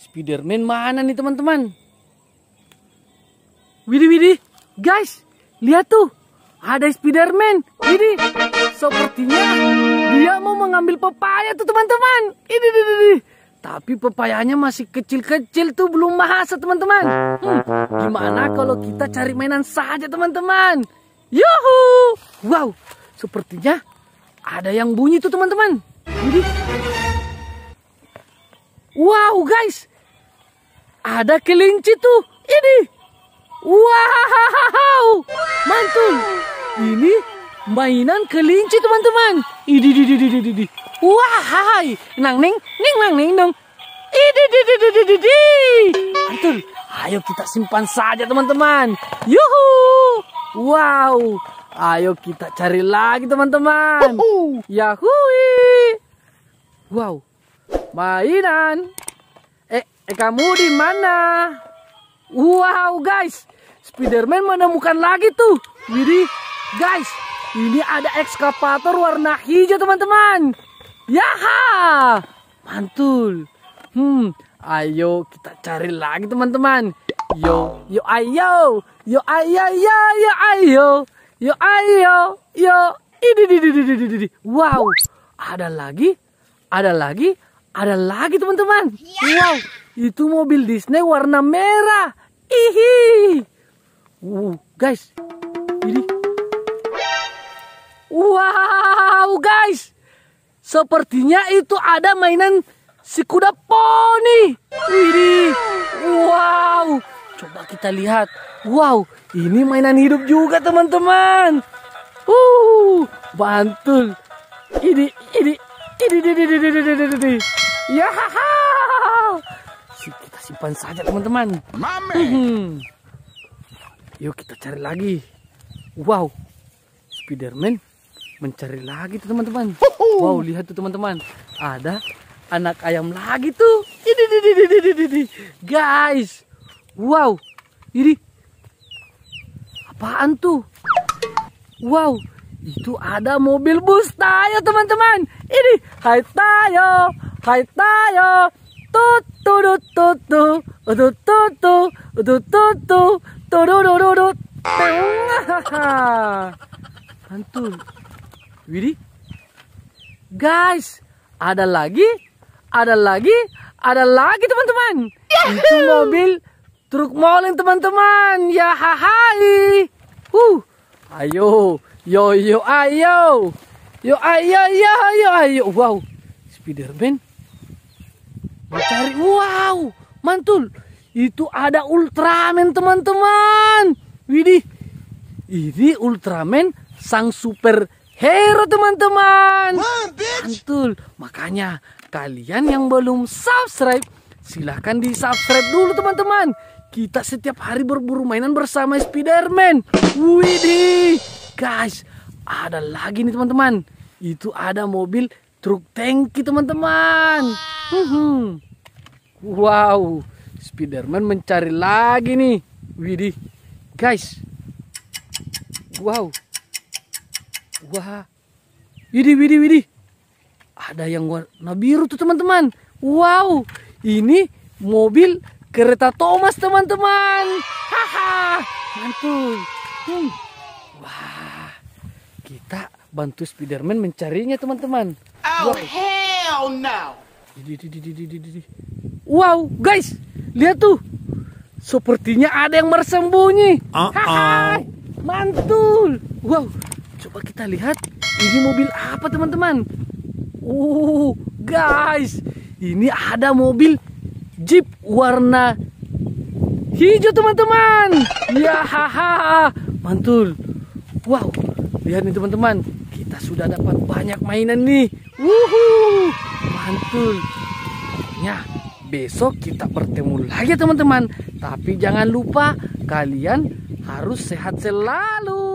Spiderman mana nih teman-teman? Widih, guys, lihat tuh, ada Spiderman. Widih, sepertinya dia mau mengambil pepaya tuh teman-teman. Ini. Tapi pepayanya masih kecil-kecil tuh, belum masak teman-teman. Gimana kalau kita cari mainan saja teman-teman? Yuhu! Wow, sepertinya ada yang bunyi tuh teman-teman. Widih. Wow guys, ada kelinci tuh. Ini. Wow, mantul. Ini mainan kelinci teman-teman. Ini. Wahai, nang ning dong. Mantul. Ayo kita simpan saja teman-teman. Yuhu. Wow. Ayo kita cari lagi teman-teman. Yahui. Wow. Mainan. Kamu di mana? Wow guys, Spiderman menemukan lagi tuh. Widih, guys, ini ada excavator warna hijau teman-teman. Yaha, mantul. Ayo kita cari lagi teman-teman. Yo ayo. Ini. Wow, ada lagi teman-teman. Wow, itu mobil Disney warna merah. Ihi. Guys, ini. Wow, guys. Sepertinya itu ada mainan si kuda Poni. Ini. Wow. Coba kita lihat. Wow, ini mainan hidup juga teman-teman. Mantul. Ini. Ya. Kita simpan saja teman-teman. Yuk kita cari lagi. Wow, Spiderman mencari lagi tuh teman-teman. Wow, lihat tuh teman-teman, ada anak ayam lagi tuh. Ini. Guys, wow, ini apaan tuh? Wow, itu ada mobil bus Tayo teman-teman. Ini, hai Tayo. Mantul. Widih. Guys, ada lagi teman-teman. Itu mobil truk molen teman-teman. Ya hai. Ayo. Ayo. Wow, Spiderman mencari. Wow, mantul. Itu ada Ultraman teman-teman. Widih. Ini Ultraman sang super hero teman-teman. Mantul. Makanya kalian yang belum subscribe, silahkan di subscribe dulu teman-teman. Kita setiap hari berburu mainan bersama Spiderman. Widih. Guys, ada lagi nih teman-teman. Itu ada mobil truk tangki teman-teman. Wow, Spiderman mencari lagi nih. Widih, guys. Wow. Wah. Widih. Ada yang warna biru tuh teman-teman. Wow, ini mobil kereta Thomas teman-teman. Haha, mantul. Wah, kita bantu Spiderman mencarinya teman-teman. Oh, hell no. Wow, guys, lihat tuh. Sepertinya ada yang bersembunyi. Haha, mantul. Wow, coba kita lihat. Ini mobil apa teman-teman? Guys, ini ada mobil Jeep warna hijau teman-teman. Ya, haha, mantul. Wow, lihat nih teman-teman, kita sudah dapat banyak mainan nih. Mantul. Ya, besok kita bertemu lagi teman-teman. Tapi jangan lupa kalian harus sehat selalu.